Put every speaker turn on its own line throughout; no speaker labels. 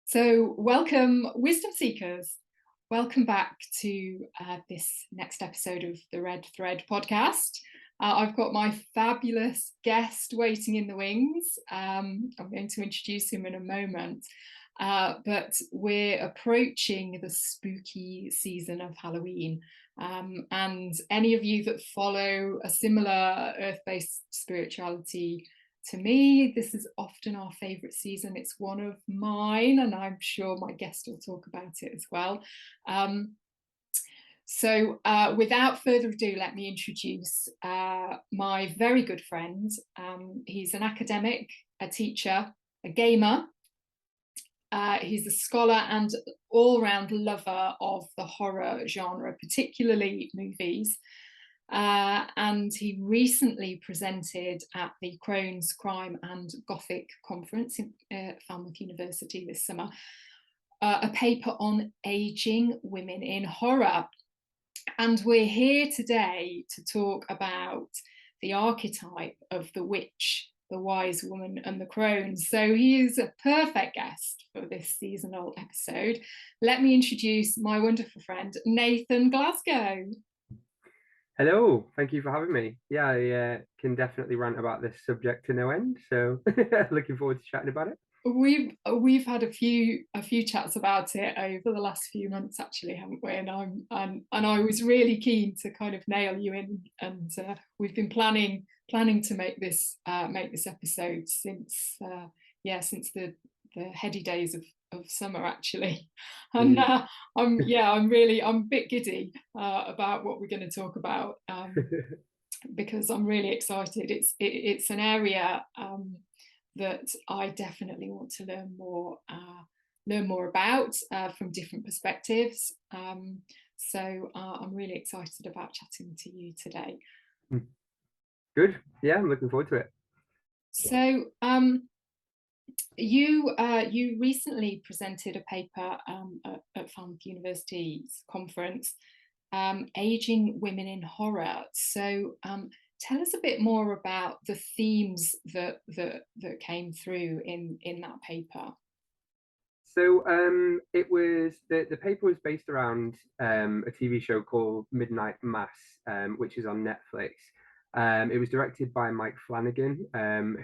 So, welcome, wisdom seekers. Welcome back to this next episode of the Red Thread podcast. I've got my fabulous guest waiting in the wings. I'm going to introduce him in a moment. But we're approaching the spooky season of Halloween. And any of you that follow a similar earth-based spirituality to me, this is often our favourite season. It's one of mine, and I'm sure my guest will talk about it as well. So without further ado, let me introduce my very good friend. He's an academic, a teacher, a gamer. He's a scholar and all-round lover of the horror genre, particularly movies. And he recently presented at the Crones, Crime and Gothic Conference at Falmouth University this summer, a paper on aging women in horror. And we're here today to talk about the archetype of the witch, the wise woman and the crone. So he is a perfect guest for this seasonal episode. Let me introduce my wonderful friend, Nathan Glasgow.
Hello, thank you for having me. Yeah, I can definitely rant about this subject to no end. So looking forward to chatting about it.
We've had a few chats about it over the last few months, actually, haven't we? And I was really keen to kind of nail you in, and we've been planning to make this episode since since the heady days of summer, actually. And I'm a bit giddy about what we're going to talk about, because I'm really excited. It's an area that I definitely want to learn more about from different perspectives. So I'm really excited about chatting to you today.
Good. Yeah, I'm looking forward to it.
So you recently presented a paper at Falmouth University's conference, Aging Women in Horror. So tell us a bit more about the themes that came through in that paper.
So it was the paper was based around a TV show called Midnight Mass, which is on Netflix. It was directed by Mike Flanagan,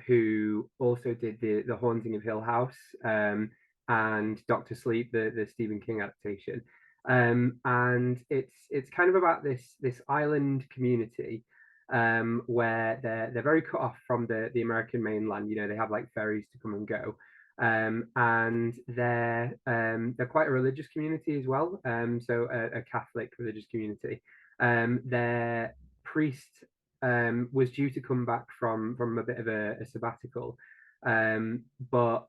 who also did the Haunting of Hill House and Doctor Sleep, the Stephen King adaptation. And it's kind of about this island community where they're very cut off from the American mainland. You know, they have like ferries to come and go. And they're quite a religious community as well. So a Catholic religious community. Their priest was due to come back from a bit of a sabbatical, but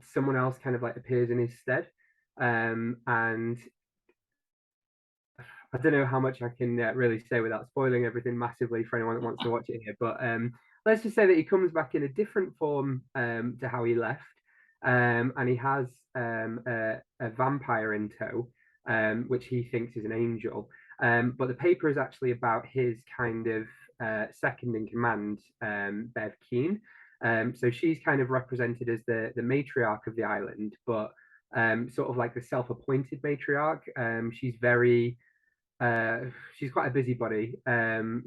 someone else kind of like appears in his stead. And I don't know how much I can really say without spoiling everything massively for anyone that wants to watch it here. But let's just say that he comes back in a different form to how he left. And he has a vampire in tow, which he thinks is an angel. But the paper is actually about his kind of second in command, Bev Keane. So she's kind of represented as the matriarch of the island, but sort of like the self-appointed matriarch. She's quite a busybody.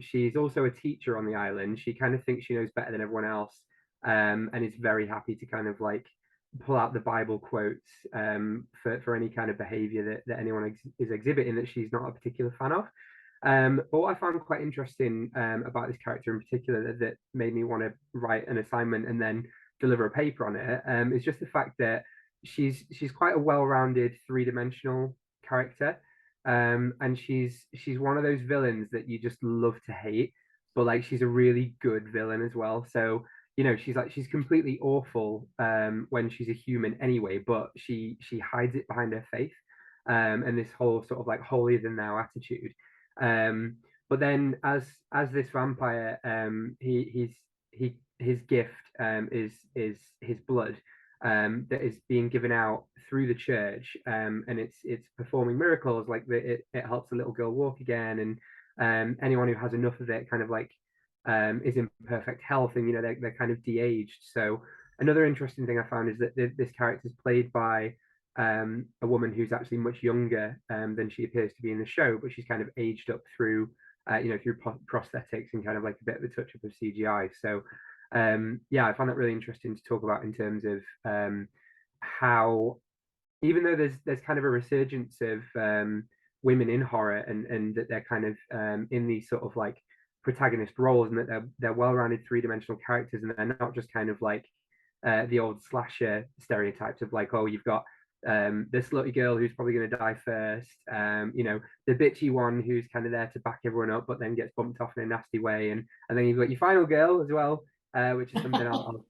She's also a teacher on the island. She kind of thinks she knows better than everyone else, and is very happy to kind of like pull out the Bible quotes for any kind of behavior that anyone is exhibiting that she's not a particular fan of. But what I found quite interesting about this character in particular that made me want to write an assignment and then deliver a paper on it is just the fact that she's quite a well-rounded three-dimensional character. And she's one of those villains that you just love to hate, but like she's a really good villain as well. So you know, she's completely awful when she's a human anyway, but she hides it behind her faith and this whole sort of like holier than thou attitude. But then as this vampire, his gift is his blood that is being given out through the church, and it's performing miracles. Like it helps a little girl walk again, and anyone who has enough of it kind of like is in perfect health, and you know they're kind of de-aged. So another interesting thing I found is that this character is played by a woman who's actually much younger than she appears to be in the show, but she's kind of aged up through through prosthetics and kind of like a bit of a touch up of CGI. So yeah, I found that really interesting to talk about in terms of how, even though there's kind of a resurgence of women in horror, and that they're kind of in these sort of like protagonist roles, and that they're well-rounded three-dimensional characters, and they're not just kind of like the old slasher stereotypes of like, oh, you've got the slutty girl who's probably going to die first, the bitchy one who's kind of there to back everyone up, but then gets bumped off in a nasty way, and then you've got your final girl as well, which is something I'll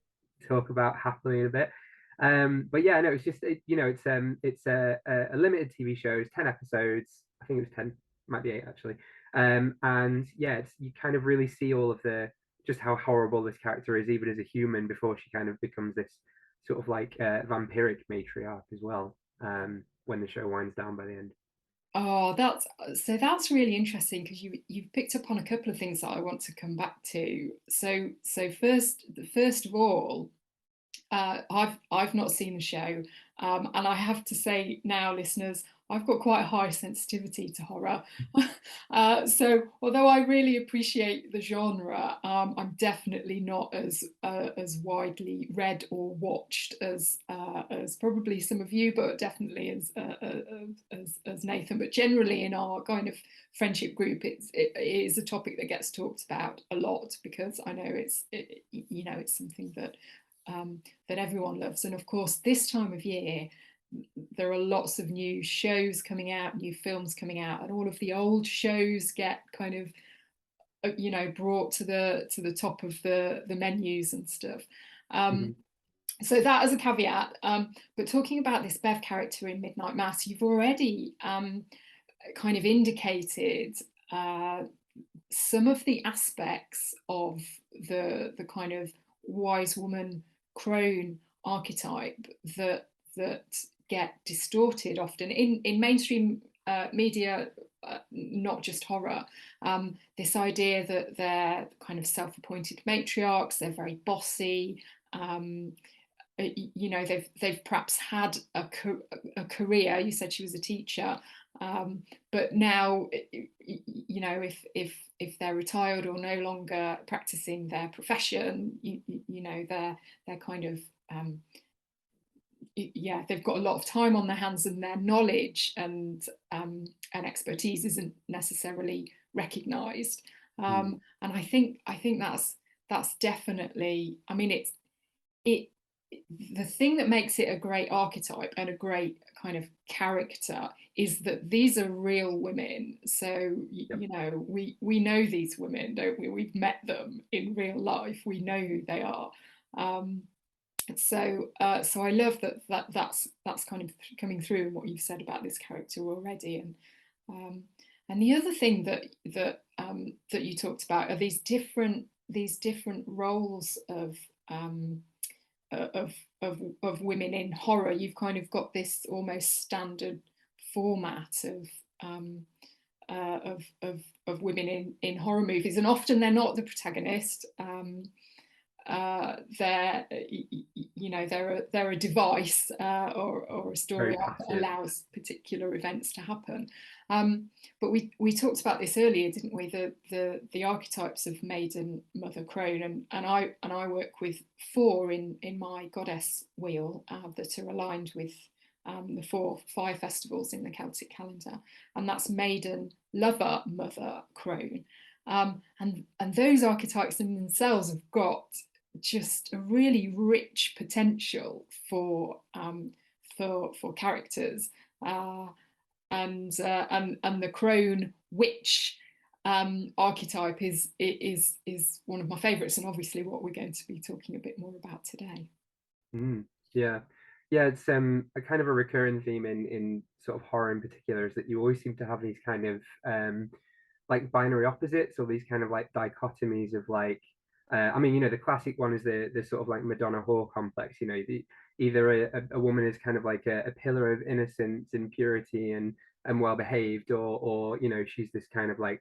talk about happily in a bit. But yeah, no, it's just it's a limited TV show. It's 10 episodes. I think it was 10, might be 8 actually. And yeah, you kind of really see all of the just how horrible this character is, even as a human, before she kind of becomes this sort of like vampiric matriarch as well. When the show winds down by the end.
Oh, that's really interesting, because you've picked up on a couple of things that I want to come back to. So first of all, I've not seen the show, and I have to say now, listeners, I've got quite a high sensitivity to horror. So although I really appreciate the genre, I'm definitely not as widely read or watched as probably some of you, but definitely as Nathan. But generally in our kind of friendship group, it is a topic that gets talked about a lot, because I know it's something that that everyone loves. And of course, this time of year, there are lots of new shows coming out, new films coming out, and all of the old shows get kind of brought to the top of the menus and stuff.
Mm-hmm.
So that as a caveat. But talking about this Bev character in Midnight Mass, you've already kind of indicated some of the aspects of the kind of wise woman crone archetype that get distorted often in mainstream media, not just horror. This idea that they're kind of self-appointed matriarchs, they're very bossy. They've perhaps had a career. You said she was a teacher, but now, if they're retired or no longer practicing their profession, they're kind of they've got a lot of time on their hands, and their knowledge and expertise isn't necessarily recognised. And I think that's definitely. I mean, it the thing that makes it a great archetype and a great kind of character is that these are real women. So we know these women, don't we? We've met them in real life. We know who they are. So I love that's kind of coming through in what you've said about this character already. And the other thing that you talked about are these different roles of women in horror. You've kind of got this almost standard format of women in horror movies, and often they're not the protagonist. They're a device or a story arc that allows particular events to happen. But we talked about this earlier, didn't we? The archetypes of maiden, mother, crone, and I work with 4 in my goddess wheel that are aligned with the 4 fire festivals in the Celtic calendar, and that's maiden, lover, mother, crone. And those archetypes in themselves have got just a really rich potential for characters, and the crone witch archetype is one of my favourites, and obviously what we're going to be talking a bit more about today.
Yeah, it's a kind of a recurring theme in sort of horror in particular, is that you always seem to have these kind of like binary opposites, or these kind of like dichotomies of like the classic one is the sort of like Madonna whore complex. Either a woman is kind of like a pillar of innocence and purity and well behaved, or she's this kind of like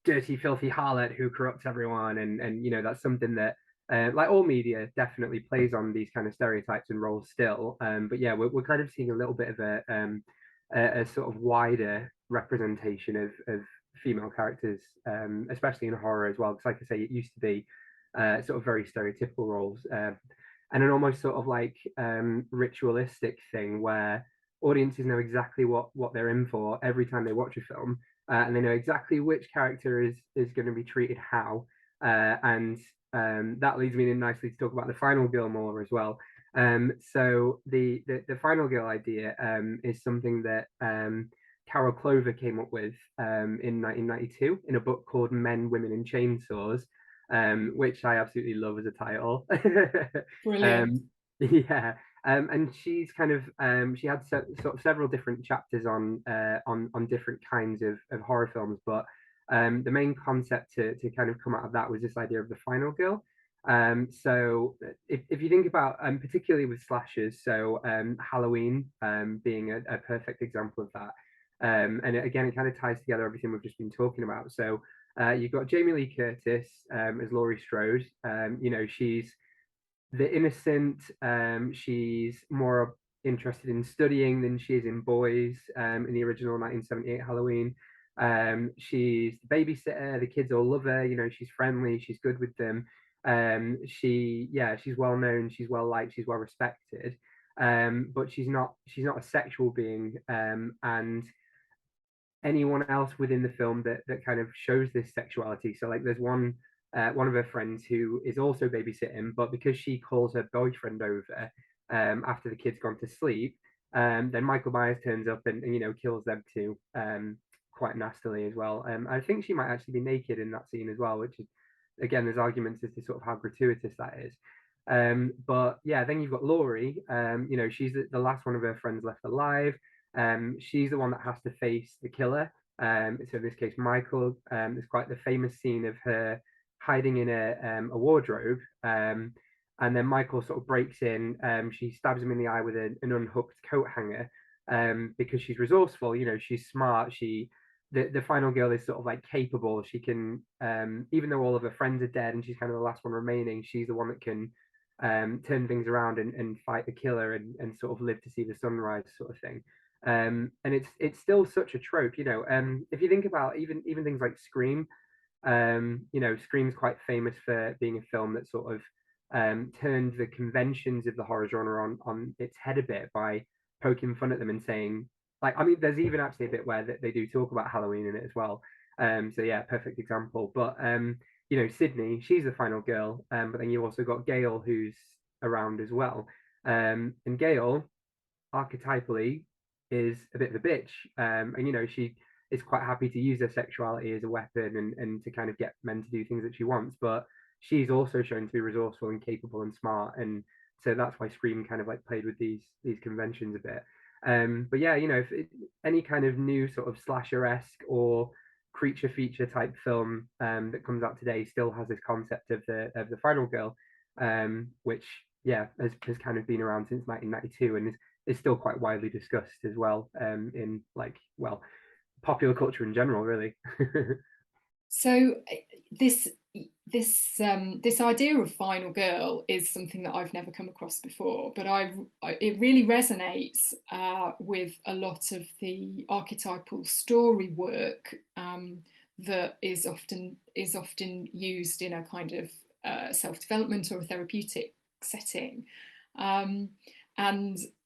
dirty, filthy harlot who corrupts everyone, and that's something that like all media definitely plays on these kind of stereotypes and roles still. But yeah, we're kind of seeing a little bit of a sort of wider representation of female characters, especially in horror as well. Because like I say, it used to be sort of very stereotypical roles, and an almost sort of like ritualistic thing where audiences know exactly what they're in for every time they watch a film, and they know exactly which character is going to be treated how, and that leads me in nicely to talk about the final girl more as well. So the final girl idea is something that Carol Clover came up with in 1992 in a book called Men, Women, and Chainsaws, which I absolutely love as a title.
Brilliant.
Yeah, and she's kind of she had sort of several different chapters on different kinds of horror films, but the main concept to kind of come out of that was this idea of the final girl. So if you think about particularly with slashers, so Halloween being a perfect example of that. And again, it kind of ties together everything we've just been talking about. So you've got Jamie Lee Curtis as Laurie Strode. She's the innocent. She's more interested in studying than she is in boys in the original 1978 Halloween. She's the babysitter. The kids all love her. She's friendly. She's good with them. She's well known. She's well liked. She's well respected. But she's not a sexual being. And anyone else within the film that kind of shows this sexuality. So like there's one of her friends who is also babysitting, but because she calls her boyfriend over after the kid's gone to sleep, then Michael Myers turns up and kills them too, quite nastily as well. I think she might actually be naked in that scene as well, which is again there's arguments as to sort of how gratuitous that is. But yeah, then you've got Laurie. She's the last one of her friends left alive. She's the one that has to face the killer. So in this case, Michael. There's quite the famous scene of her hiding in a wardrobe, and then Michael sort of breaks in. She stabs him in the eye with an unhooked coat hanger, because she's resourceful. She's smart. The final girl is sort of like capable. She can, even though all of her friends are dead and she's kind of the last one remaining, she's the one that can turn things around and fight the killer and sort of live to see the sunrise, sort of thing. And it's still such a trope. If you think about even things like Scream, Scream's quite famous for being a film that sort of turned the conventions of the horror genre on its head a bit by poking fun at them and saying, like, I mean, there's even actually a bit where they do talk about Halloween in it as well. So yeah, perfect example. But Sydney, she's the final girl, but then you've also got Gail who's around as well. And Gail, archetypally, is a bit of a bitch, and she is quite happy to use her sexuality as a weapon and to kind of get men to do things that she wants, but she's also shown to be resourceful and capable and smart, and so that's why Scream kind of like played with these conventions a bit. But yeah, if any kind of new sort of slasher-esque or creature feature type film that comes out today still has this concept of the final girl, which yeah has kind of been around since 1992 and is still quite widely discussed as well, in like, well, popular culture in general, really.
So this this idea of final girl is something that I've never come across before, but it really resonates with a lot of the archetypal story work that is often used in a kind of self-development or a therapeutic setting. And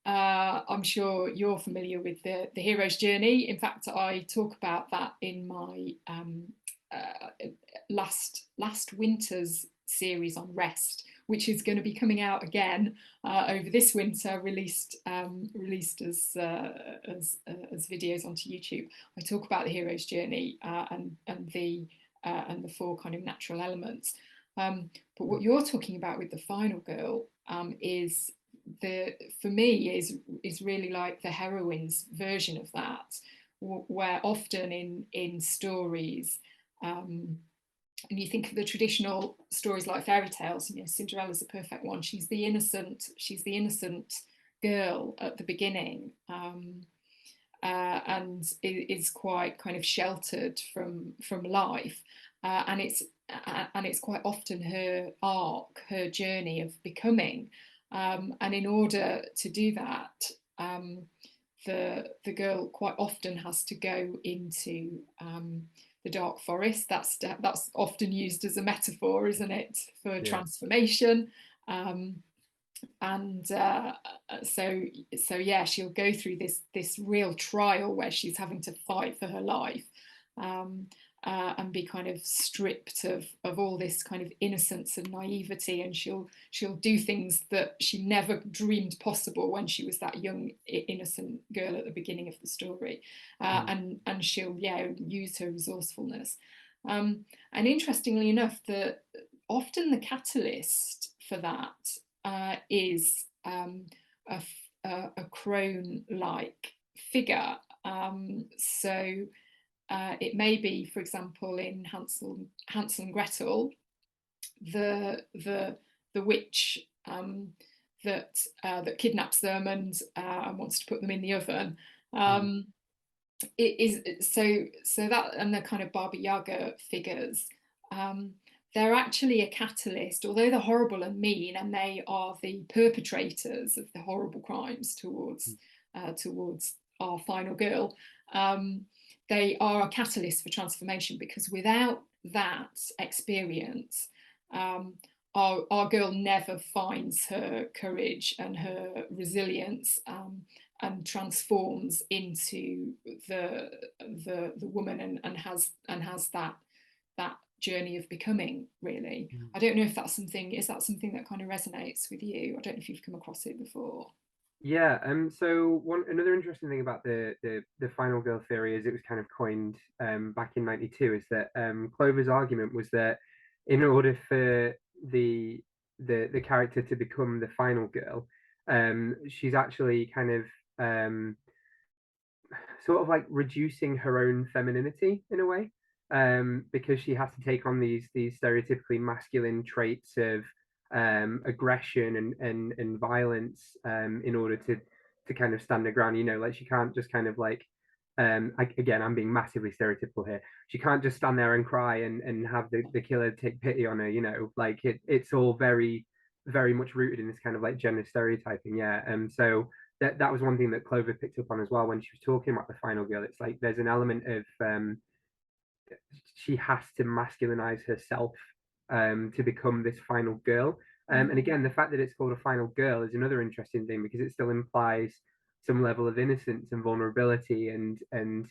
I'm sure you're familiar with the hero's journey. In fact, I talk about that in my last winter's series on rest, which is going to be coming out again over this winter, released as videos onto YouTube. I talk about the hero's journey and the four kind of natural elements. But what you're talking about with the final girl is for me is really like the heroine's version of that, where often in stories, and you think of the traditional stories like fairy tales, Cinderella's a perfect one. She's the innocent girl at the beginning, and is quite kind of sheltered from life, and and it's quite often her arc, her journey of becoming. And in order to do that, the girl quite often has to go into the dark forest. That's often used as a metaphor, isn't it, for
Yeah.
transformation. And so yeah, she'll go through this real trial where she's having to fight for her life, and be kind of stripped of all this kind of innocence and naivety, and she'll do things that she never dreamed possible when she was that young innocent girl at the beginning of the story, and she'll use her resourcefulness, and interestingly enough, often the catalyst for that is a crone-like figure. So it may be, for example, in Hansel and Gretel, the witch that kidnaps them and wants to put them in the oven. It is so that, and the kind of Baba Yaga figures. They're actually a catalyst, although they're horrible and mean, and they are the perpetrators of the horrible crimes towards our final girl. They are a catalyst for transformation, because without that experience, our girl never finds her courage and her resilience, and transforms into the woman, and has that journny of becoming, really. I don't know if that's something, is that something that kind of resonates with you? I don't know if you've come across it before.
Yeah, so another interesting thing about the final girl theory, as it was kind of coined back in '92, is that Clover's argument was that in order for the character to become the final girl, she's actually kind of sort of like reducing her own femininity in a way, because she has to take on these stereotypically masculine traits of aggression and violence, in order to kind of stand her ground. You know, like she can't just kind of like, again, I'm being massively stereotypical here. She can't just stand there and cry and have the killer take pity on her. You know, like it's all very much rooted in this kind of like gender stereotyping. Yeah, so that was one thing that Clover picked up on as well when she was talking about the final girl. It's like there's an element of she has to masculinize herself to become this final girl. And again, the fact that it's called a final girl is another interesting thing, because it still implies some level of innocence and vulnerability, and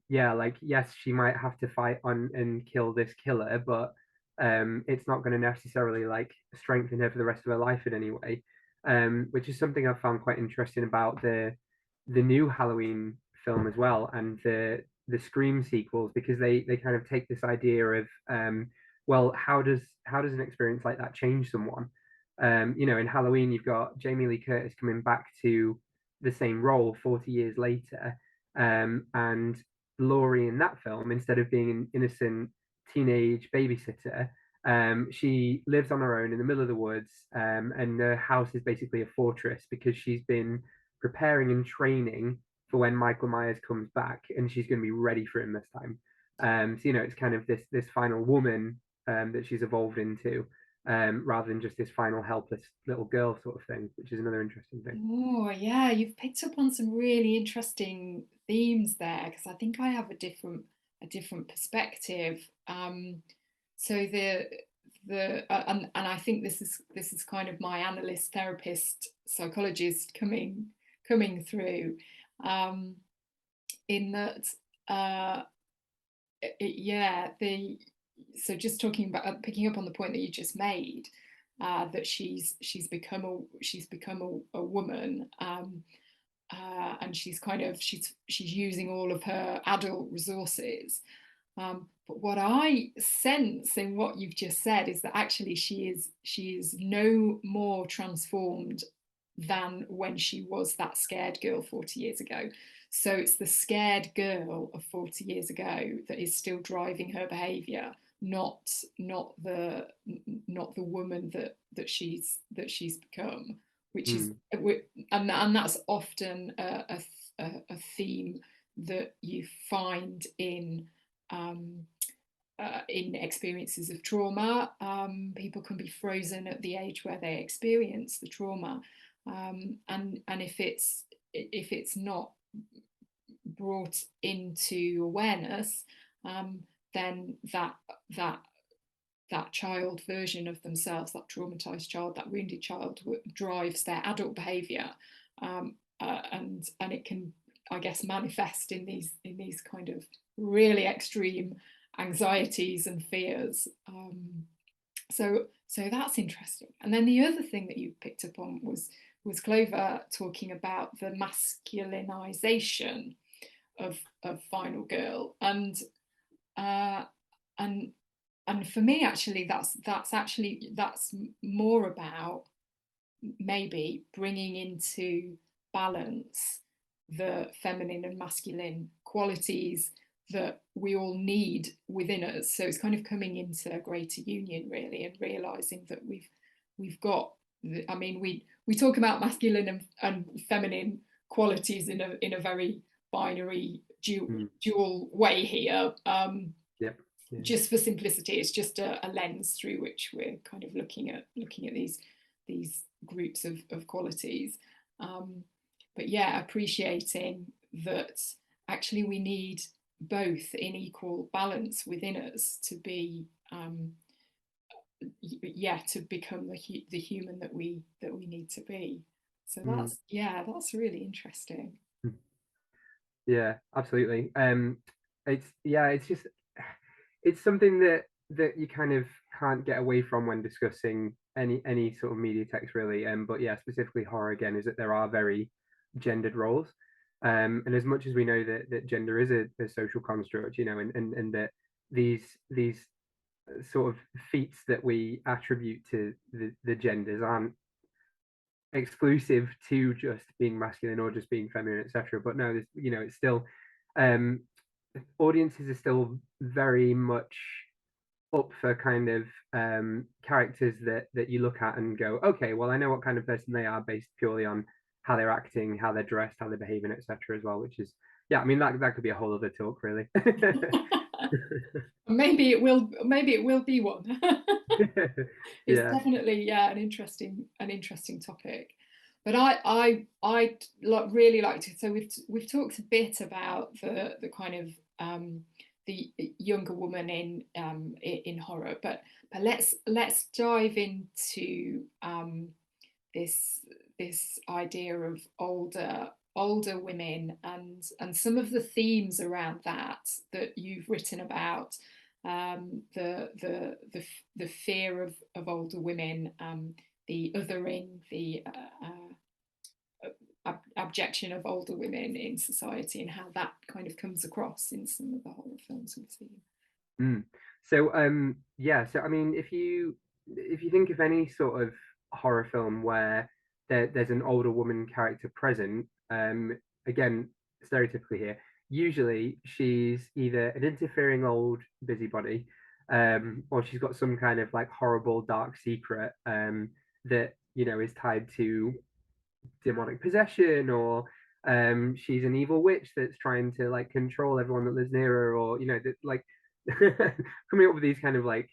yeah, like yes, she might have to fight on and kill this killer, but it's not going to necessarily like strengthen her for the rest of her life in any way. Which is something I've found quite interesting about the new Halloween film as well, and the Scream sequels, because they kind of take this idea of well, how does an experience like that change someone? You know, in Halloween, you've got Jamie Lee Curtis coming back to the same role 40 years later, and Laurie in that film, instead of being an innocent teenage babysitter, she lives on her own in the middle of the woods, and her house is basically a fortress, because she's been preparing and training for when Michael Myers comes back, and she's going to be ready for him this time. So you know, it's kind of this final woman that she's evolved into, rather than just this final helpless little girl sort of thing, which is another interesting thing.
Oh, yeah, you've picked up on some really interesting themes there, because I think I have a different perspective. So and I think this is kind of my analyst, therapist, psychologist coming through, in that yeah, so just talking about, picking up on the point that you just made, that she's become a woman, and she's using all of her adult resources. But what I sense in what you've just said is that actually she is no more transformed than when she was that scared girl 40 years ago. So it's the scared girl of 40 years ago that is still driving her behavior, not the woman that she's become, which is,
Mm,
and that's often a theme that you find in in experiences of trauma. People can be frozen at the age where they experience the trauma, and if it's not brought into awareness, then that child version of themselves, that traumatized child, that wounded child, drives their adult behavior, and it can, I guess, manifest in these kind of really extreme anxieties and fears. So that's interesting. And then the other thing that you picked up on was Clover talking about the masculinization of Final Girl, and for me, actually, that's more about maybe bringing into balance the feminine and masculine qualities that we all need within us. So it's kind of coming into a greater union, really, and realizing that we've got. I mean, we talk about masculine and feminine qualities in a very binary dual way here.
Yep. Yeah.
Just for simplicity, it's just a lens through which we're kind of looking at these groups of qualities. But yeah, appreciating that actually we need both in equal balance within us to be to become the human that we need to be. So that's really interesting.
Yeah, absolutely. It's just, it's something that you kind of can't get away from when discussing any sort of media text, really. But yeah, specifically horror, again, is that there are very gendered roles. And as much as we know that gender is a social construct, you know, and that these sort of feats that we attribute to the genders aren't exclusive to just being masculine or just being feminine, etc. But no, there's, you know, it's still audiences are still very much up for kind of characters that you look at and go, okay, well, I know what kind of person they are based purely on how they're acting, how they're dressed, how they're behaving, etc. as well, which is, yeah, I mean, that could be a whole other talk, really.
Maybe it will be one. It's
Yeah.
definitely an interesting topic. But I really liked it. So we've talked a bit about the kind of the younger woman in horror, but let's dive into this idea of older women and some of the themes around that you've written about, the fear of older women, the othering, the abjection of older women in society, and how that kind of comes across in some of the horror films we've seen.
So so I mean, if you think of any sort of horror film where there's an older woman character present, again, stereotypically here, usually she's either an interfering old busybody, or she's got some kind of like horrible dark secret that, you know, is tied to demonic possession, or she's an evil witch that's trying to like control everyone that lives near her, or, you know, that like coming up with these kind of like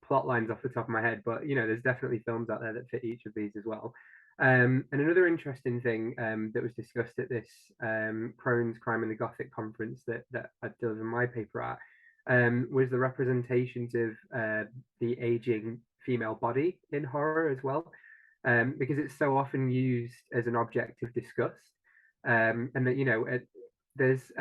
plot lines off the top of my head. But, you know, there's definitely films out there that fit each of these as well. And another interesting thing that was discussed at this Crone's Crime in the Gothic Conference that I delivered my paper at, was the representations of the aging female body in horror as well, because it's so often used as an object of disgust, and that, you know, there's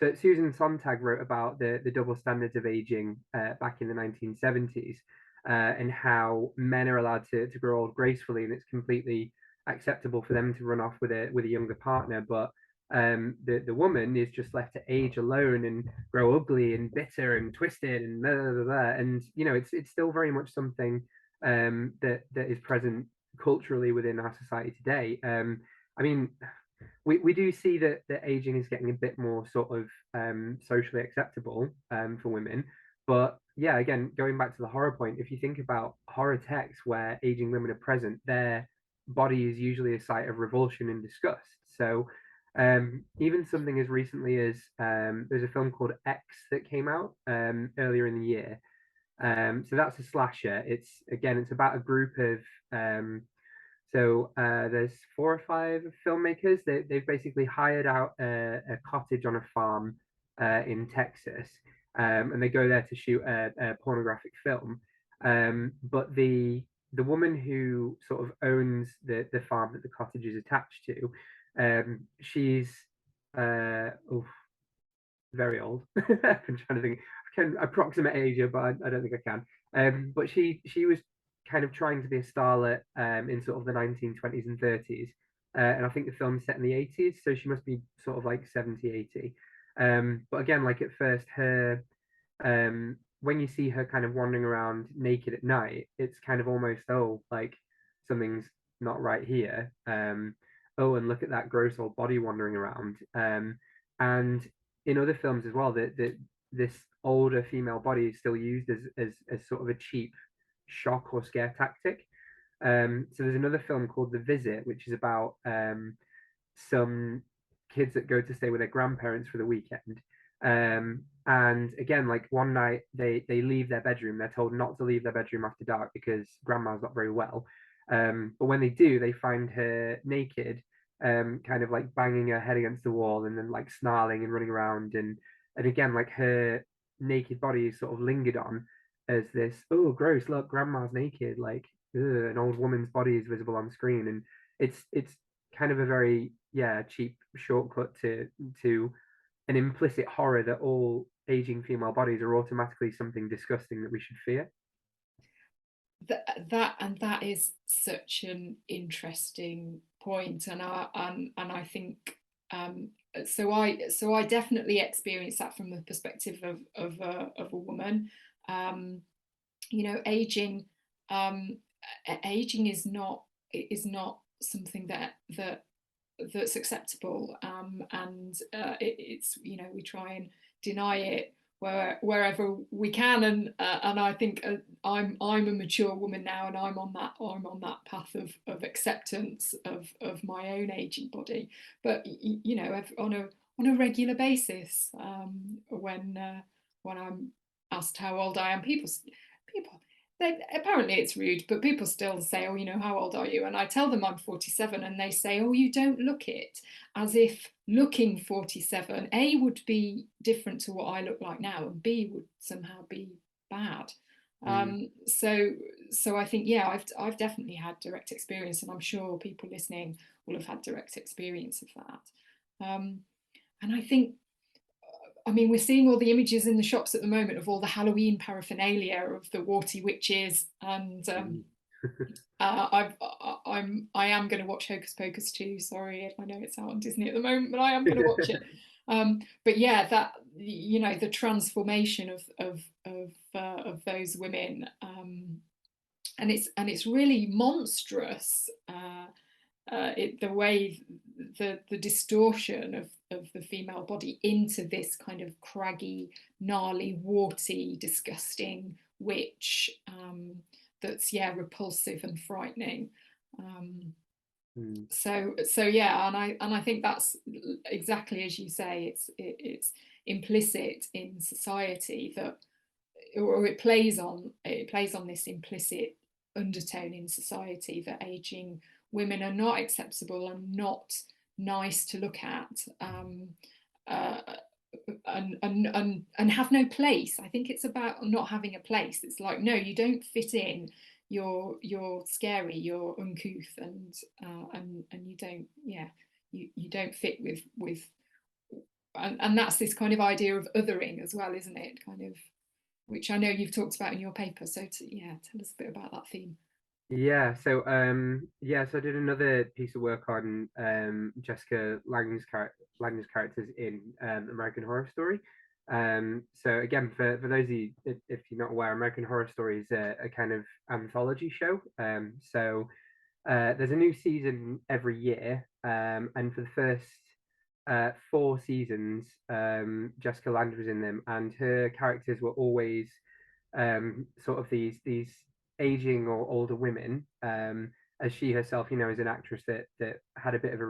so Susan Sontag wrote about the double standards of aging back in the 1970s, and how men are allowed to grow old gracefully, and it's completely acceptable for them to run off with a younger partner, but the woman is just left to age alone and grow ugly and bitter and twisted and blah, blah, blah. And, you know, it's still very much something that is present culturally within our society today. I mean, we do see that aging is getting a bit more sort of socially acceptable for women. But yeah, again, going back to the horror point, if you think about horror texts where aging women are present, their body is usually a site of revulsion and disgust. So Even something as recently as there's a film called X that came out earlier in the year. So that's a slasher. It's about a group of there's 4 or 5 filmmakers. They've basically hired out a cottage on a farm in Texas, and they go there to shoot a pornographic film. But the woman who sort of owns the farm that the cottage is attached to, she's oh, very old. I'm trying to think. I can approximate age, but I don't think I can. But she was kind of trying to be a starlet in sort of the 1920s and 30s. And I think the film's set in the 80s, so she must be sort of like 70, 80. But again, like at first, her when you see her kind of wandering around naked at night, it's kind of almost, oh, like something's not right here. Oh, and look at that gross old body wandering around. And in other films as well, that this older female body is still used as sort of a cheap shock or scare tactic. So there's another film called The Visit, which is about some kids that go to stay with their grandparents for the weekend. And again, like one night they leave their bedroom. They're told not to leave their bedroom after dark because grandma's not very well. But when they do, they find her naked, kind of like banging her head against the wall and then like snarling and running around. And again, like her naked body is sort of lingered on as this, oh, gross, look, grandma's naked, like ugh, an old woman's body is visible on screen. And it's kind of a very, yeah, cheap shortcut to an implicit horror that all aging female bodies are automatically something disgusting that we should fear.
That is such an interesting point, and I think so I definitely experience that from the perspective of a woman. um, um, aging is not something that's acceptable, and it's we try and deny it wherever we can, and I think I'm a mature woman now, and I'm on that path of acceptance of my own aging body. But on a regular basis, when I'm asked how old I am, people apparently it's rude, but people still say, oh, how old are you? And I tell them I'm 47, and they say, oh, you don't look it, as if looking 47, A, would be different to what I look like now, and B, would somehow be bad.
Mm.
So I think, yeah, I've definitely had direct experience, and I'm sure people listening will have had direct experience of that. And I mean, we're seeing all the images in the shops at the moment of all the Halloween paraphernalia of the warty witches, and
Mm.
I am going to watch Hocus Pocus 2. Sorry, I know it's out on Disney at the moment, but I am going to watch it. But yeah, that the transformation of those women, and it's really monstrous. The way the distortion of the female body into this kind of craggy, gnarly, warty, disgusting witch, that's, yeah, repulsive and frightening.
Mm.
So yeah, and I think that's exactly as you say. It's implicit in society that, or it plays on this implicit undertone in society that aging women are not acceptable and not nice to look at, uh, and have no place. I think it's about not having a place. It's like, no, you don't fit in. You're scary. You're uncouth, and you don't, yeah, you don't fit with and that's this kind of idea of othering as well, isn't it? Kind of, which I know you've talked about in your paper. So yeah, tell us a bit about that theme.
So I did another piece of work on Jessica Lange's characters in American Horror Story. So again, for those of you, if you're not aware, American Horror Story is a kind of anthology show. There's a new season every year, and for the first 4 seasons, Jessica Lange was in them, and her characters were always sort of these aging or older women, as she herself, is an actress that had a bit of a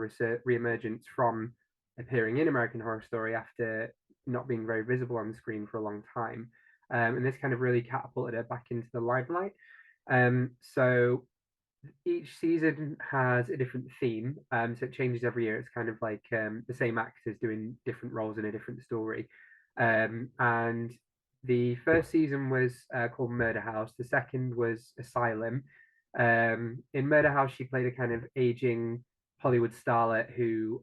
reemergence from appearing in American Horror Story after not being very visible on the screen for a long time. And this kind of really catapulted her back into the limelight. So each season has a different theme, so it changes every year. It's kind of like the same actors doing different roles in a different story. And the first season was called Murder House. The second was Asylum. In Murder House, she played a kind of aging Hollywood starlet who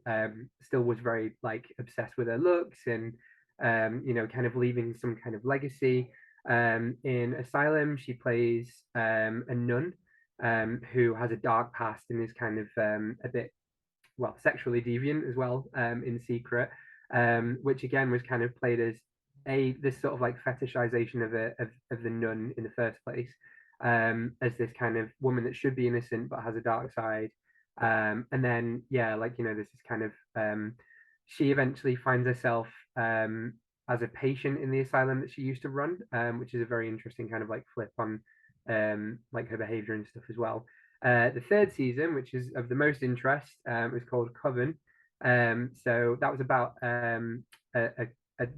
still was very like obsessed with her looks and kind of leaving some kind of legacy. In Asylum, she plays a nun who has a dark past and is kind of a bit, well, sexually deviant as well in secret, which again was kind of played as this sort of like fetishization of the nun in the first place, as this kind of woman that should be innocent but has a dark side. And then there's this kind of she eventually finds herself as a patient in the asylum that she used to run, which is a very interesting kind of like flip on like her behavior and stuff as well. The third season, which is of the most interest, was called Coven. So that was about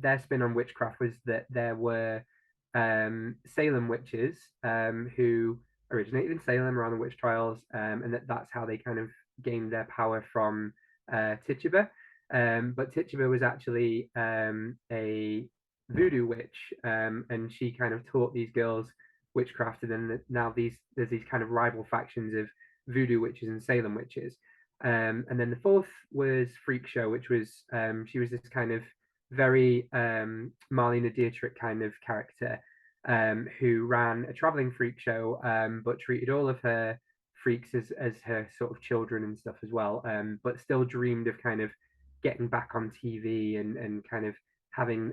their spin on witchcraft was that there were Salem witches who originated in Salem around the witch trials, and that's how they kind of gained their power from Tituba. But Tituba was actually a voodoo witch, and she kind of taught these girls witchcraft, and then now there's these kind of rival factions of voodoo witches and Salem witches. And then the fourth was Freak Show, which was she was this kind of very Marlene Dietrich kind of character who ran a traveling freak show, but treated all of her freaks as her sort of children and stuff as well, but still dreamed of kind of getting back on TV and kind of having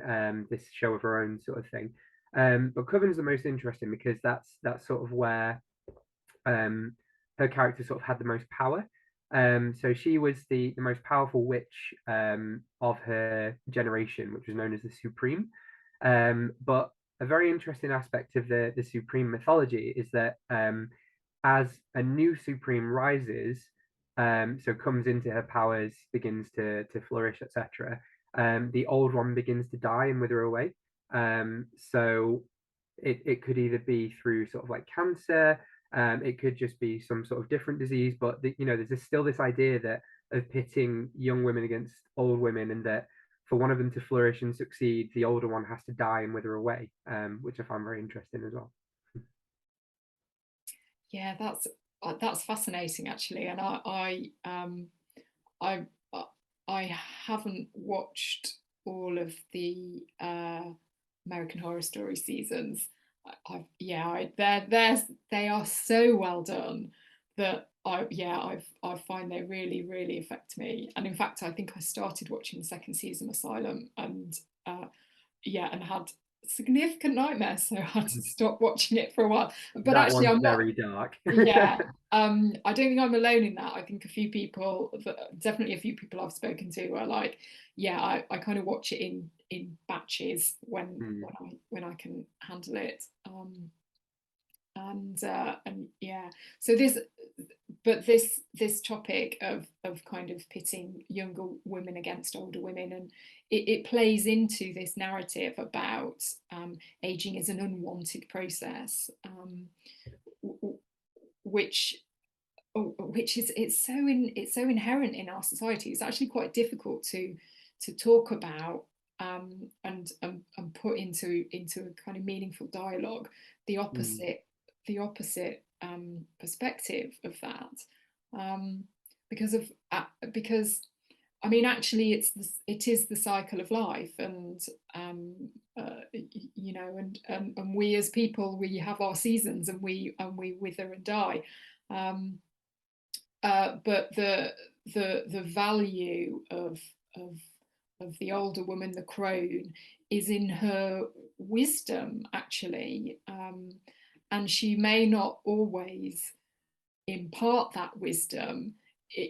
this show of her own sort of thing. But Coven's the most interesting because that's sort of where her character sort of had the most power. So she was the most powerful witch of her generation, which was known as the Supreme. But a very interesting aspect of the Supreme mythology is that as a new Supreme rises, so comes into her powers, begins to flourish, etc., the old one begins to die and wither away. So it could either be through sort of like cancer, it could just be some sort of different disease, but there's still this idea that of pitting young women against old women, and that for one of them to flourish and succeed, the older one has to die and wither away, which I find very interesting as well.
Yeah, that's fascinating actually, and I haven't watched all of the American Horror Story seasons. They are so well done that I find they really really affect me. And in fact, I think I started watching the second season of Asylum and and had significant nightmares, so I had to stop watching it for a while. But
that
actually,
one's
I'm not.
very dark.
Yeah, I don't think I'm alone in that. I think a few people, definitely a few people I've spoken to, are like, yeah, I kind of watch it in batches when I can handle it. And yeah, so this topic of kind of pitting younger women against older women, and it plays into this narrative about aging as an unwanted process, which is it's so inherent in our society. It's actually quite difficult to talk about and put into a kind of meaningful dialogue the opposite perspective of that, because I mean, actually it is the cycle of life, and and we as people, we have our seasons, and we wither and die, but the value of the older woman, the crone, is in her wisdom actually, and she may not always impart that wisdom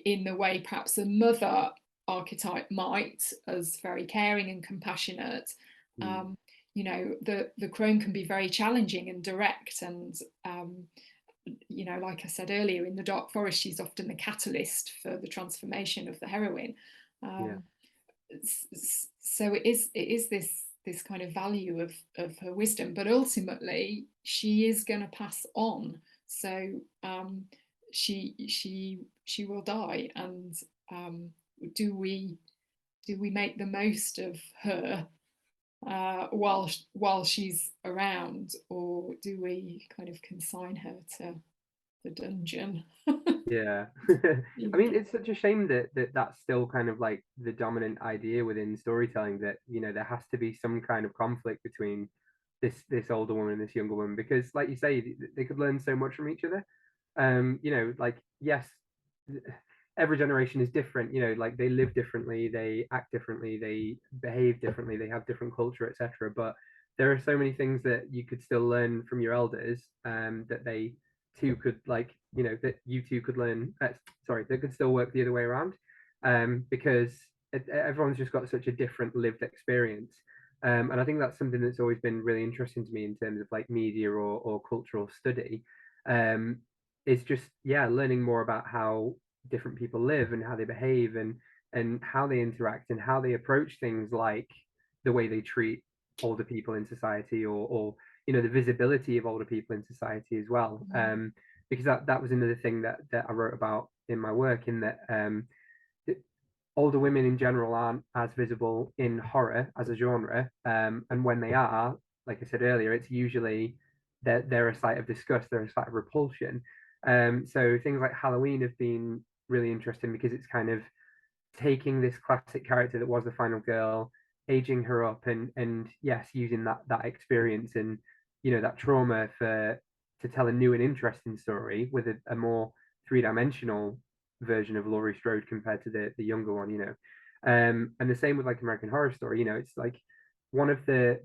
in the way perhaps a mother archetype might, as very caring and compassionate. The crone can be very challenging and direct, and like I said earlier, in the Dark Forest, she's often the catalyst for the transformation of the heroine.
Yeah.
so it is this kind of value of her wisdom, but ultimately she is going to pass on. So she will die, and do we make the most of her while she's around, or do we kind of consign her to the dungeon?
Yeah. I mean, it's such a shame that that's still kind of like the dominant idea within storytelling, that, you know, there has to be some kind of conflict between this older woman and this younger woman, because like you say, they could learn so much from each other. You know, like, yes, every generation is different, you know, like they live differently, they act differently, they behave differently, they have different culture, etc. But there are so many things that you could still learn from your elders, that they too could, like, you know, that you two could learn, sorry, that could still work the other way around, because everyone's just got such a different lived experience. And I think that's something that's always been really interesting to me in terms of like media or cultural study, um, is just, yeah, learning more about how different people live and how they behave, and how they interact and how they approach things, like the way they treat older people in society, or you know, the visibility of older people in society as well. Because that was another thing that I wrote about in my work, in that older women in general aren't as visible in horror as a genre, and when they are, like I said earlier, it's usually they're a site of disgust, they're a site of repulsion. So things like Halloween have been really interesting, because it's kind of taking this classic character that was the final girl, aging her up, and yes, using that experience and, you know, that trauma to tell a new and interesting story with a more three-dimensional version of Laurie Strode compared to the younger one, you know. And the same with like American Horror Story, you know, it's like one of the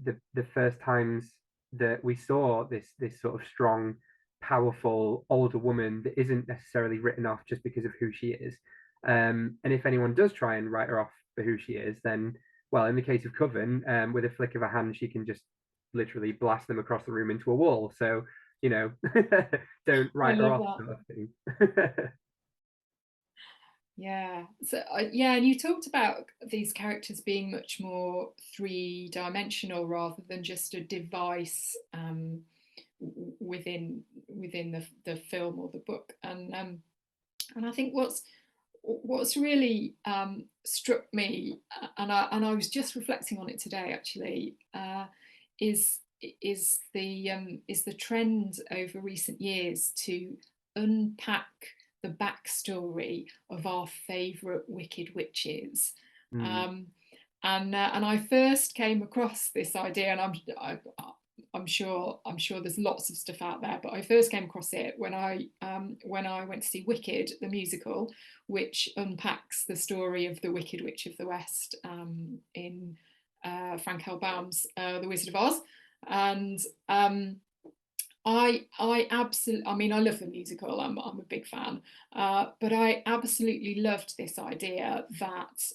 first times that we saw this sort of strong, powerful older woman that isn't necessarily written off just because of who she is. And if anyone does try and write her off for who she is, then, well, in the case of Coven, with a flick of a hand, she can just literally blast them across the room into a wall. So, you know, don't
I
write her
love
off,
that.
sort of thing.
Yeah. So yeah, and you talked about these characters being much more three-dimensional rather than just a device within the film or the book. And I think what's really struck me, and I was just reflecting on it today actually, is the trend over recent years to unpack the backstory of our favourite wicked witches.
Mm.
And I first came across this idea, and I'm sure there's lots of stuff out there, but I first came across it when I went to see Wicked the musical, which unpacks the story of the Wicked Witch of the West, in Frank L. Baum's The Wizard of Oz. And I absolutely, I mean, I love the musical. I'm a big fan, but I absolutely loved this idea that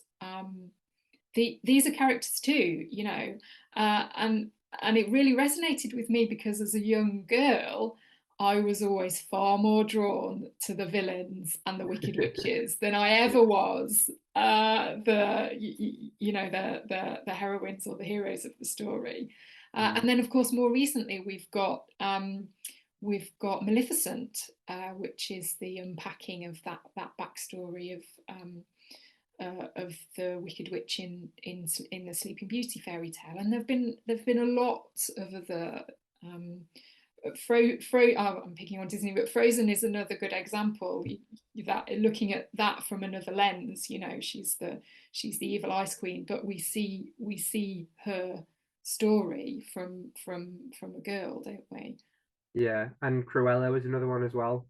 these are characters too, you know, and it really resonated with me, because as a young girl, I was always far more drawn to the villains and the wicked witches than I ever was you know, the heroines or the heroes of the story. And then, of course, more recently, we've got Maleficent, which is the unpacking of that backstory of the Wicked Witch in the Sleeping Beauty fairy tale. And there've been a lot of other. I'm picking on Disney, but Frozen is another good example. That looking at that from another lens, you know, she's the evil ice queen, but we see her story from a girl, don't we?
Yeah, and Cruella was another one as well.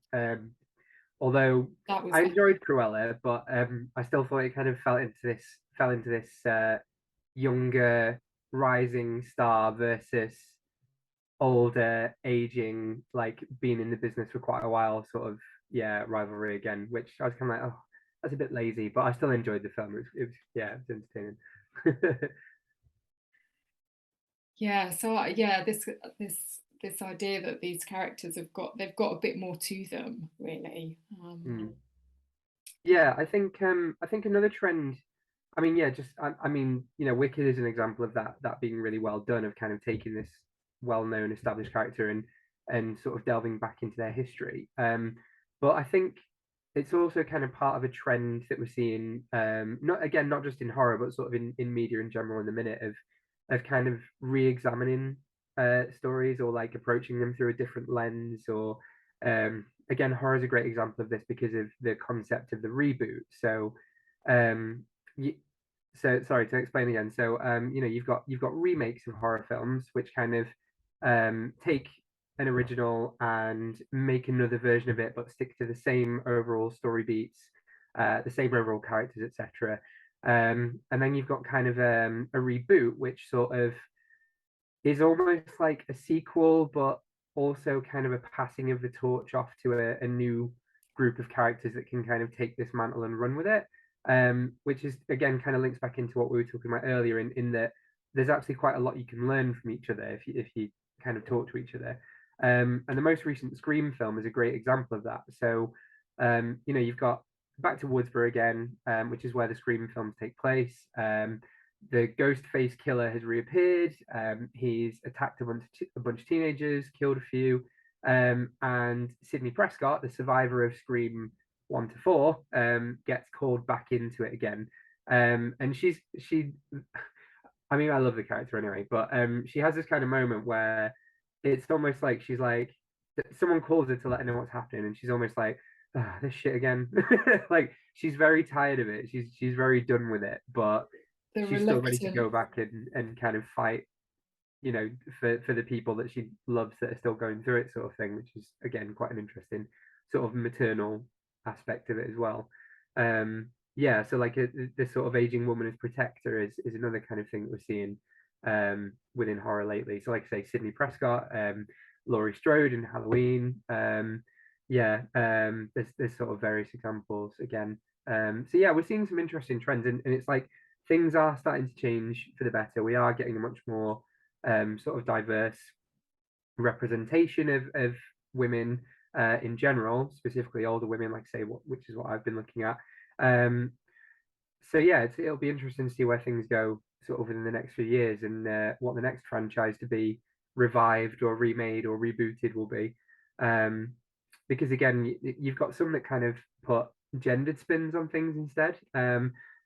Although
That was
I enjoyed Cruella, but I still thought it kind of fell into this younger rising star versus older aging, like being in the business for quite a while, sort of, yeah, rivalry again, which I was kind of like, oh, that's a bit lazy, but I still enjoyed the film. It was yeah, it was entertaining.
Yeah, so yeah, this idea that these characters they've got a bit more to them, really.
Mm. Yeah, I think another trend I mean, yeah, just I mean, you know, Wicked is an example of that being really well done, of kind of taking this well-known established character and sort of delving back into their history. But I think it's also kind of part of a trend that we're seeing, not just in horror, but sort of in media in general in the minute of kind of re-examining stories, or like approaching them through a different lens, or again, horror is a great example of this because of the concept of the reboot. So um so sorry to explain again. So you know, you've got remakes of horror films which kind of take an original and make another version of it, but stick to the same overall story beats, the same overall characters, etc. And then you've got kind of a reboot, which sort of is almost like a sequel, but also kind of a passing of the torch off to a new group of characters that can kind of take this mantle and run with it. Which is again kind of links back into what we were talking about earlier, in that there's actually quite a lot you can learn from each other if you kind of talk to each other. And the most recent Scream film is a great example of that. So you know, you've got back to Woodsboro again, which is where the Scream films take place. The ghost face killer has reappeared. He's attacked a bunch of teenagers, killed a few, and Sydney Prescott, the survivor of Scream 1 to 4, gets called back into it again. And she, I mean, I love the character anyway, but she has this kind of moment where it's almost like she's like, someone calls her to let her know what's happening, and she's almost like, ah, this shit again. Like she's very tired of it. She's very done with it, but
The
she's still ready to
reluctant.
go back and kind of fight, you know, for the people that she loves that are still going through it, sort of thing, which is again quite an interesting sort of maternal aspect of it as well. Yeah, so like this sort of aging woman as protector is another kind of thing that we're seeing within horror lately. So like I say, Sydney Prescott, Laurie Strode in Halloween. Yeah, there's sort of various examples again. So yeah, we're seeing some interesting trends, and it's like things are starting to change for the better. We are getting a much more sort of diverse representation of women in general, specifically older women, like say, which is what I've been looking at. So yeah, it'll be interesting to see where things go sort of in the next few years, and what the next franchise to be revived or remade or rebooted will be. Because again, you've got some that kind of put gendered spins on things instead.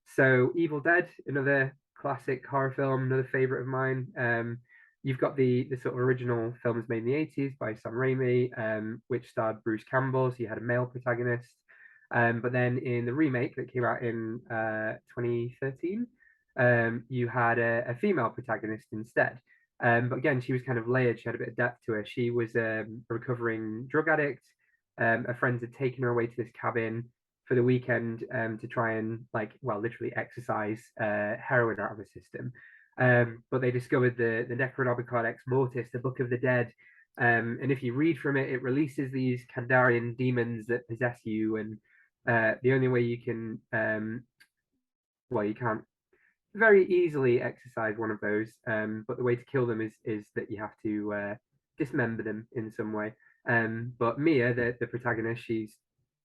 So Evil Dead, another classic horror film, another favorite of mine. You've got the sort of original films made in the 80s by Sam Raimi, which starred Bruce Campbell, so you had a male protagonist. But then in the remake that came out in 2013, you had a female protagonist instead. But again, she was kind of layered. She had a bit of depth to her. She was a recovering drug addict. Her friends had taken her away to this cabin for the weekend to try and, like, well, literally exercise heroin out of the system. But they discovered the Necronomicon Ex Mortis, the Book of the Dead. And if you read from it, it releases these Kandarian demons that possess you. And the only way you can, well, you can't very easily exercise one of those, but the way to kill them is that you have to dismember them in some way. But Mia, the protagonist, she's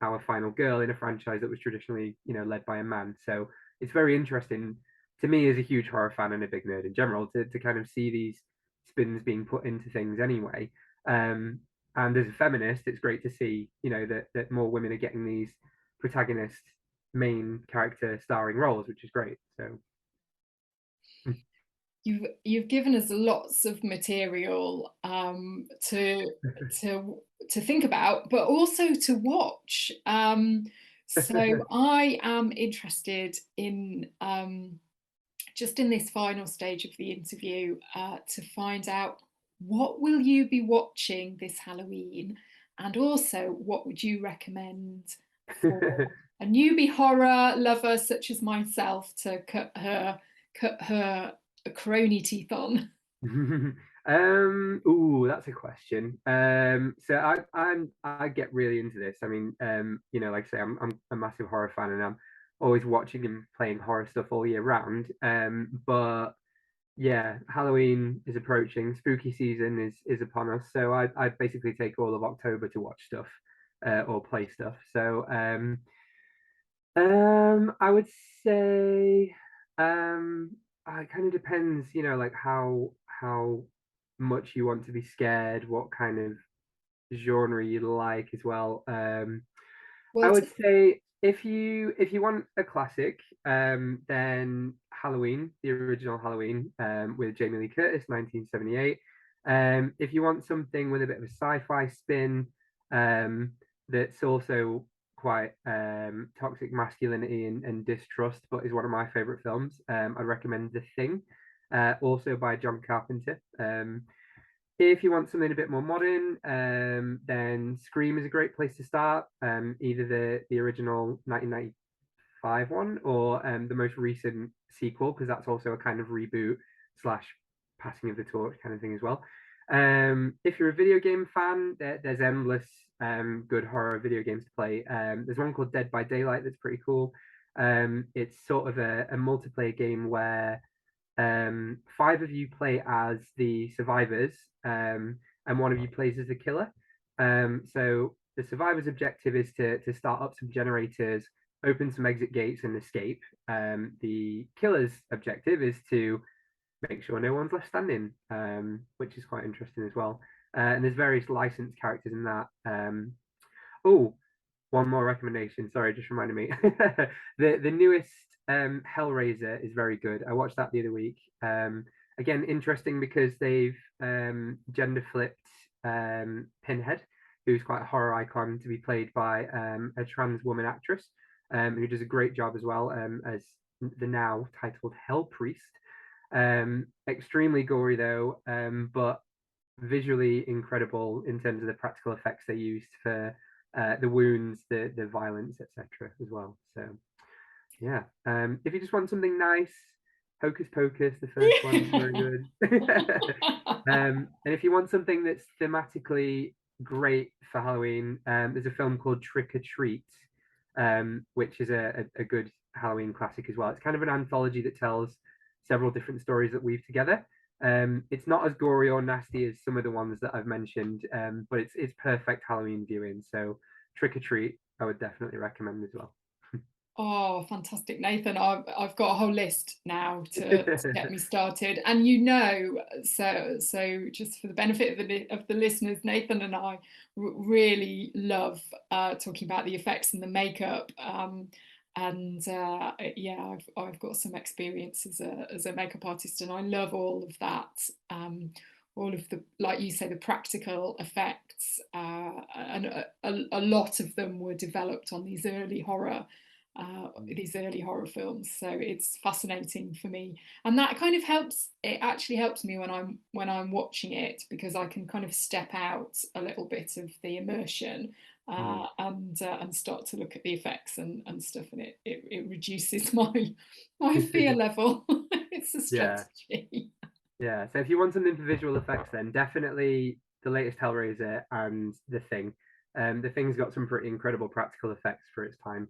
our final girl in a franchise that was traditionally, you know, led by a man. So it's very interesting to me as a huge horror fan and a big nerd in general to kind of see these spins being put into things anyway. And as a feminist, it's great to see, you know, that more women are getting these protagonist main character starring roles, which is great. So
You've given us lots of material to to think about, but also to watch. So I am interested in just in this final stage of the interview to find out, what will you be watching this Halloween, and also what would you recommend for a newbie horror lover such as myself to cut her crony teeth on?
Ooh, that's a question. So I get really into this. I mean, you know, like I say, I'm a massive horror fan, and I'm always watching and playing horror stuff all year round. But yeah, Halloween is approaching, spooky season is upon us. So I basically take all of October to watch stuff, or play stuff. So I would say. It kind of depends, you know, like how much you want to be scared, what kind of genre you like as well. I
Well,
would say if you want a classic, then Halloween, the original Halloween, with Jamie Lee Curtis, 1978. If you want something with a bit of a sci-fi spin, that's also quite toxic masculinity and distrust, but is one of my favorite films. I'd recommend The Thing, also by John Carpenter. If you want something a bit more modern, then Scream is a great place to start. Either the original 1995 one or the most recent sequel, because that's also a kind of reboot slash passing of the torch kind of thing as well. If you're a video game fan, there's endless good horror video games to play. There's one called Dead by Daylight that's pretty cool. It's sort of a multiplayer game where five of you play as the survivors, and one of you plays as the killer. So the survivor's objective is to start up some generators, open some exit gates, and escape. The killer's objective is to make sure no one's left standing, which is quite interesting as well. And there's various licensed characters in that. Oh, one more recommendation. Sorry, just reminded me. The newest Hellraiser is very good. I watched that the other week. Again, interesting because they've gender flipped Pinhead, who's quite a horror icon, to be played by a trans woman actress, who does a great job as well, as the now titled Hell Priest. Extremely gory though, but visually incredible in terms of the practical effects they used for the wounds, the violence, etc. as well. So yeah, if you just want something nice, Hocus Pocus, the first one, very good. And if you want something that's thematically great for Halloween, there's a film called Trick or Treat, which is a good Halloween classic as well. It's kind of an anthology that tells several different stories that weave together. It's not as gory or nasty as some of the ones that I've mentioned, but it's perfect Halloween viewing. So Trick or Treat, I would definitely recommend as well.
Oh, fantastic, Nathan. I've got a whole list now to get me started. And you know, so just for the benefit of the listeners, Nathan and I really love talking about the effects and the makeup. And yeah, I've got some experience as a makeup artist, and I love all of that. All of the, like you say, the practical effects, and a lot of them were developed on these early horror films. So it's fascinating for me, and that kind of helps. It actually helps me when I'm watching it, because I can kind of step out a little bit of the immersion, and start to look at the effects and stuff, and it reduces my fear level. It's a
Yeah,
strategy.
yeah. So if you want something for visual effects, then definitely the latest Hellraiser and The Thing. The Thing's got some pretty incredible practical effects for its time.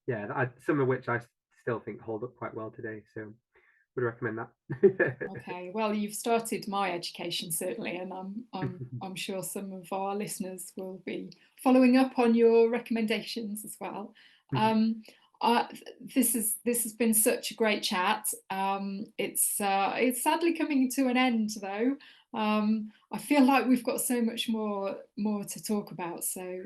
Yeah, some of which I still think hold up quite well today. So would recommend that.
Okay, well, you've started my education certainly, and I'm sure some of our listeners will be following up on your recommendations as well. Um, uh, this has been such a great chat. It's sadly coming to an end though. I feel like we've got so much more to talk about. So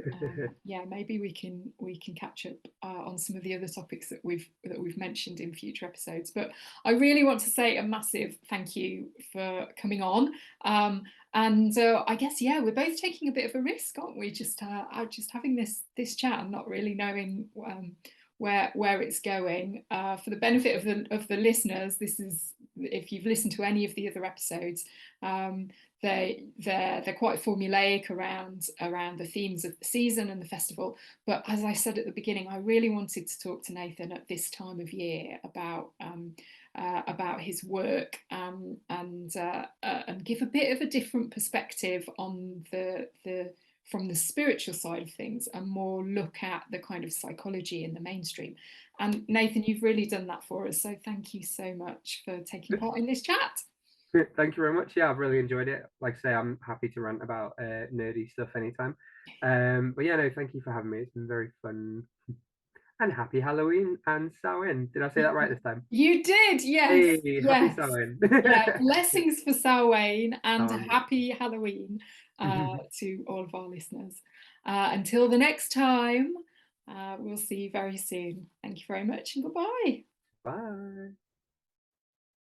yeah, maybe we can catch up on some of the other topics that we've mentioned in future episodes. But I really want to say a massive thank you for coming on. And I guess, yeah, we're both taking a bit of a risk, aren't we? Just having this chat and not really knowing where it's going. For the benefit of the listeners, this is, if you've listened to any of the other episodes, they're quite formulaic around the themes of the season and the festival. But as I said at the beginning, I really wanted to talk to Nathan at this time of year about his work, and give a bit of a different perspective on the from the spiritual side of things, and more look at the kind of psychology in the mainstream. And Nathan, you've really done that for us, so thank you so much for taking part in this chat.
Thank you very much. Yeah, I've really enjoyed it. Like I say, I'm happy to rant about nerdy stuff anytime. But yeah, no, thank you for having me. It's been very fun. And happy Halloween and Samhain. Did I say that right this time?
You did, yes.
Hey, happy
Yes.
Samhain.
Yeah, blessings for Samhain and
Yeah.
happy Halloween to all of our listeners. Until the next time, we'll see you very soon. Thank you very much and goodbye.
Bye.